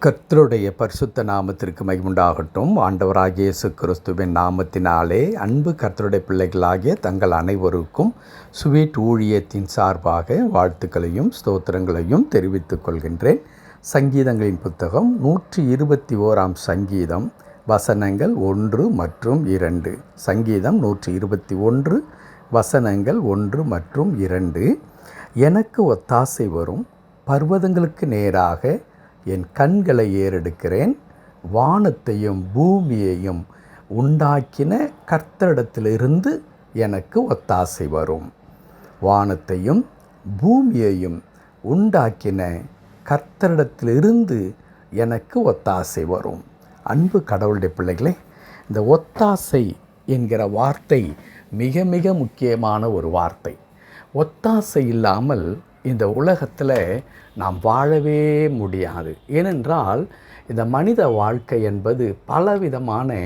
கர்த்தருடைய பரிசுத்த நாமத்திற்கு மகிமுண்டாகட்டும். ஆண்டவராகிய இயேசு கிறிஸ்துவின் நாமத்தினாலே அன்பு கர்த்தருடைய பிள்ளைகளாகிய தங்கள் அனைவருக்கும் ஸ்வீட் ஊழியத்தின் சார்பாக வாழ்த்துக்களையும் ஸ்தோத்திரங்களையும் தெரிவித்துக் கொள்கின்றேன். சங்கீதங்களின் புத்தகம் 121 சங்கீதம் வசனங்கள் 1 மற்றும் 2. சங்கீதம் 121 வசனங்கள் 1 மற்றும் 2. எனக்கு ஒத்தாசை வரும் பர்வதங்களுக்கு நேராக என் கண்களை ஏறெடுக்கிறேன். வானத்தையும் பூமியையும் உண்டாக்கின கர்த்தரிடத்திலிருந்து எனக்கு ஒத்தாசை வரும். வானத்தையும் பூமியையும் உண்டாக்கின கர்த்தரிடத்திலிருந்து எனக்கு ஒத்தாசை வரும். அன்பு கடவுளுடைய பிள்ளைகளே, இந்த ஒத்தாசை என்கிற வார்த்தை மிக மிக முக்கியமான ஒரு வார்த்தை. ஒத்தாசை இல்லாமல் இந்த உலகத்தில் நாம் வாழவே முடியாது. ஏனென்றால் இந்த மனித வாழ்க்கை என்பது பலவிதமான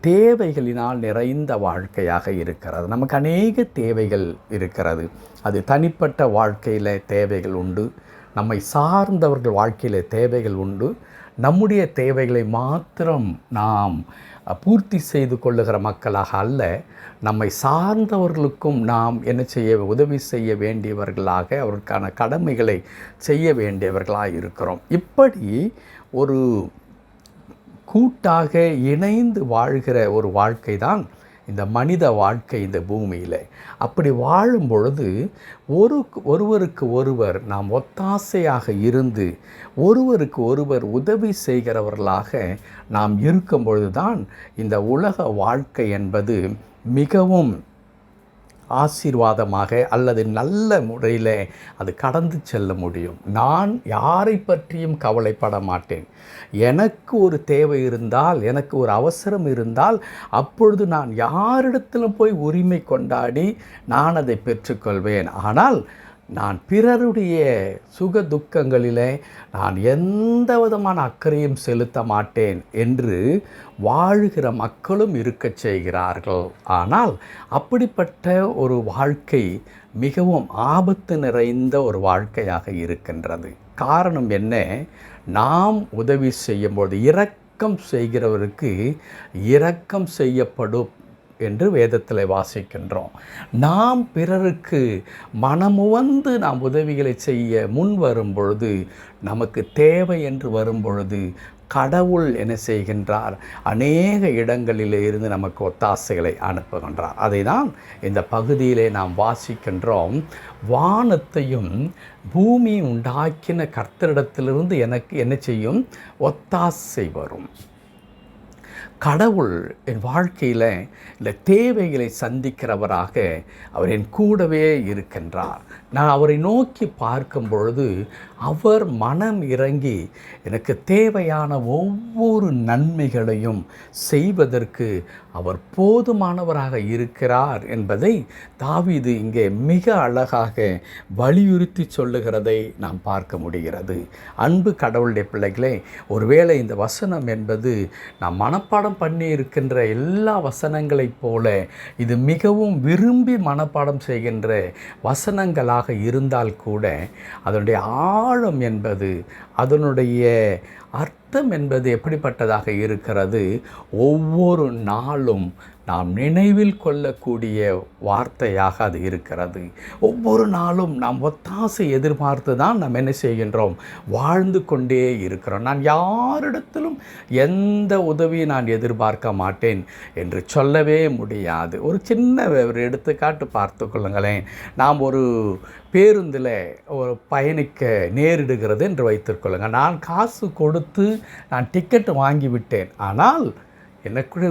தேவைகளினால் நிறைந்த வாழ்க்கையாக இருக்கிறது. நமக்கு அநேக தேவைகள் இருக்கிறது. அது தனிப்பட்ட வாழ்க்கையில் தேவைகள் உண்டு, நம்மை சார்ந்தவர்கள் வாழ்க்கையில் தேவைகள் உண்டு. நம்முடைய தேவைகளை மாத்திரம் நாம் பூர்த்தி செய்து கொள்ளுகிற மக்களாக அல்ல, நம்மை சார்ந்தவர்களுக்கும் நாம் உதவி செய்ய வேண்டியவர்களாக, அவருக்கான கடமைகளை செய்ய வேண்டியவர்களாக இருக்கிறோம். இப்படி ஒரு கூட்டாக இணைந்து வாழ்கிற ஒரு வாழ்க்கை தான் இந்த மனித வாழ்க்கை இந்த பூமியில். அப்படி வாழும் பொழுது ஒருவருக்கு ஒருவர் நாம் ஒத்தாசையாக இருந்து ஒருவருக்கு ஒருவர் உதவி செய்கிறவர்களாக நாம் இருக்கும் பொழுது தான் இந்த உலக வாழ்க்கை என்பது மிகவும் ஆசீர்வாதமாக அல்லது நல்ல முறையில் அது கடந்து செல்ல முடியும். நான் யாரை பற்றியும் கவலைப்பட மாட்டேன். எனக்கு ஒரு தேவை இருந்தால், எனக்கு ஒரு அவசரம் இருந்தால், அப்பொழுது நான் யாரிடத்திலும் போய் உரிமை கொண்டாடி நான் அதை பெற்றுக்கொள்வேன். ஆனால் நான் பிறருடைய சுக துக்கங்களிலே நான் எந்த விதமான அக்கறையும் செலுத்த மாட்டேன் என்று வாழ்கிற மக்களும் இருக்கச் செய்கிறார்கள். ஆனால் அப்படிப்பட்ட ஒரு வாழ்க்கை மிகவும் ஆபத்து நிறைந்த ஒரு வாழ்க்கையாக இருக்கின்றது. காரணம் என்ன? நாம் உதவி செய்யும்போது இரக்கம் செய்கிறவருக்கு இரக்கம் செய்யப்படும் என்று வேதத்தில் வாசிக்கின்றோம். நாம் பிறருக்கு மனமுவந்து நாம் உதவிகளை செய்ய முன் வரும் பொழுது, நமக்கு தேவை என்று வரும் பொழுது கடவுள் என்ன செய்கின்றார்? அநேக இடங்களிலே இருந்து நமக்கு ஒத்தாசைகளை அனுப்புகின்றார். அதை தான் இந்த பகுதியிலே நாம் வாசிக்கின்றோம். வானத்தையும் பூமி உண்டாக்கின கர்த்தரிடத்திலிருந்து எனக்கு என்ன செய்யும்? ஒத்தாசை வரும். கடவுள் என் வாழ்க்கையில் இந்த தேவைகளை சந்திக்கிறவராக அவர் என் கூடவே இருக்கின்றார். நான் அவரை நோக்கி பார்க்கும் பொழுது அவர் மனம் இறங்கி எனக்கு தேவையான ஒவ்வொரு நன்மைகளையும் செய்வதற்கு அவர் போதுமானவராக இருக்கிறார் என்பதை தாவீது இங்கே மிக அழகாக வலியுறுத்தி சொல்லுகிறதை நாம் பார்க்க முடிகிறது. அன்பு கடவுளுடைய பிள்ளைகளே, ஒருவேளை இந்த வசனம் என்பது நாம் மனப்பாடம் பண்ணி இருக்கின்ற எல்லா வசனங்களைப் போல இது மிகவும் விரும்பி மனப்பாடம் செய்கின்ற வசனங்களாக இருந்தால் கூட அதனுடைய ஆழம் என்பது, அதனுடைய அர்த்தம் என்பது எப்படிப்பட்டதாக இருக்கிறது? ஒவ்வொரு நாளும் நாம் நினைவில் கொள்ளக்கூடிய வார்த்தையாக அது இருக்கிறது. ஒவ்வொரு நாளும் நாம் ஒத்தாசை எதிர்பார்த்து தான் நாம் என்ன செய்கின்றோம்? வாழ்ந்து கொண்டே இருக்கிறோம். நான் யாரிடத்திலும் எந்த உதவியை நான் எதிர்பார்க்க மாட்டேன் என்று சொல்லவே முடியாது. ஒரு சின்ன ஒரு எடுத்துக்காட்டு பார்த்து கொள்ளுங்களேன். நாம் ஒரு பேருந்தில் ஒரு பயணிக்க நேரிடுகிறது என்று வைத்துக்கொள்ளுங்கள். நான் காசு கொடுத்து நான் டிக்கெட் வாங்கிவிட்டேன். ஆனால் எனக்கு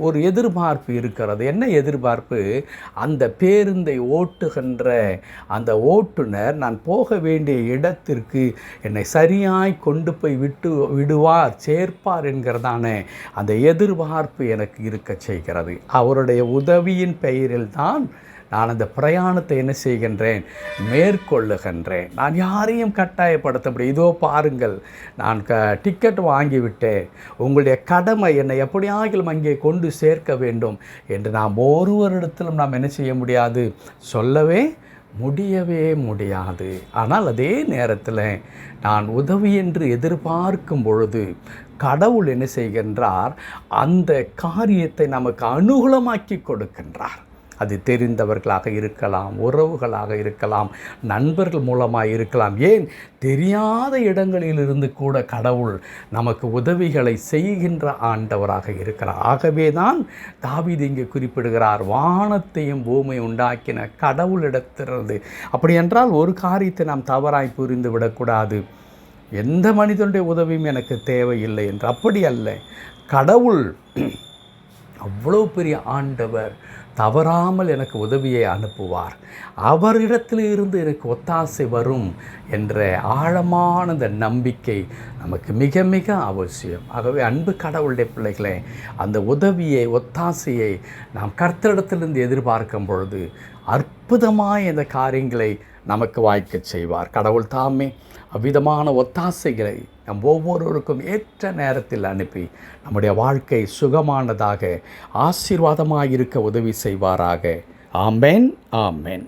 ஒரு எதிர்பார்ப்பு இருக்கிறது. என்ன எதிர்பார்ப்பு? அந்த பேருந்தை ஓட்டுகின்ற அந்த ஓட்டுநர் நான் போக வேண்டிய இடத்திற்கு என்னை சரியாய் கொண்டு போய் விடுவார், சேர்ப்பார் என்கிறதான அந்த எதிர்பார்ப்பு எனக்கு இருக்க செய்கிறது. அவருடைய உதவியின் பெயரில் தான் நான் அந்த பிரயாணத்தை என்ன செய்கின்றேன்? மேற்கொள்ளுகின்றேன். நான் யாரையும் கட்டாயப்படுத்த முடியும். இதோ பாருங்கள், நான் டிக்கெட் வாங்கிவிட்டேன், உங்களுடைய கடமை என்னை எப்படியாகிலும் அங்கே கொண்டு சேர்க்க வேண்டும் என்று நாம் ஒருவரிடத்திலும் நாம் என்ன செய்ய முடியாது? சொல்லவே முடியவே முடியாது. ஆனால் அதே நேரத்தில் நான் உதவி என்று எதிர்பார்க்கும் பொழுது கடவுள் என்ன செய்கின்றார்? அந்த காரியத்தை நமக்கு அனுகூலமாக்கி கொடுக்கின்றார். அது தெரிந்தவர்களாக இருக்கலாம், உறவுகளாக இருக்கலாம், நண்பர்கள் மூலமாக இருக்கலாம், ஏன் தெரியாத இடங்களிலிருந்து கூட கடவுள் நமக்கு உதவிகளை செய்கின்ற ஆண்டவராக இருக்கிறார். ஆகவே தான் தாவீது இங்கே குறிப்பிடுகிறார், வானத்தையும் பூமியை உண்டாக்கின கடவுளிடத்திலிருந்து. அப்படி என்றால் ஒரு காரியத்தை நாம் தவறாய் புரிந்து விடக்கூடாது. எந்த மனிதனுடைய உதவியும் எனக்கு தேவையில்லை என்று. அப்படி அல்ல. கடவுள் அவ்வளோ பெரிய ஆண்டவர், தவறாமல் எனக்கு உதவியை அனுப்புவார், அவரிடத்தில் இருந்து எனக்கு ஒத்தாசை வரும் என்ற ஆழமான இந்த நம்பிக்கை நமக்கு மிக மிக அவசியம். ஆகவே அன்பு கடவுளுடைய பிள்ளைகளே, அந்த உதவியை, ஒத்தாசையை நாம் கர்த்தரிடத்திலிருந்து எதிர்பார்க்கும் பொழுது அற்புதமாய் இந்த காரியங்களை நமக்கு வாய்க்கச் செய்வார். கடவுள் தாமே அவ்விதமான ஒத்தாசைகளை நம் ஒவ்வொருவருக்கும் ஏற்ற நேரத்தில் அனுப்பி நம்முடைய வாழ்க்கை சுகமானதாக, ஆசீர்வாதமாக இருக்க உதவி செய்வாராக. ஆமென், ஆமென்.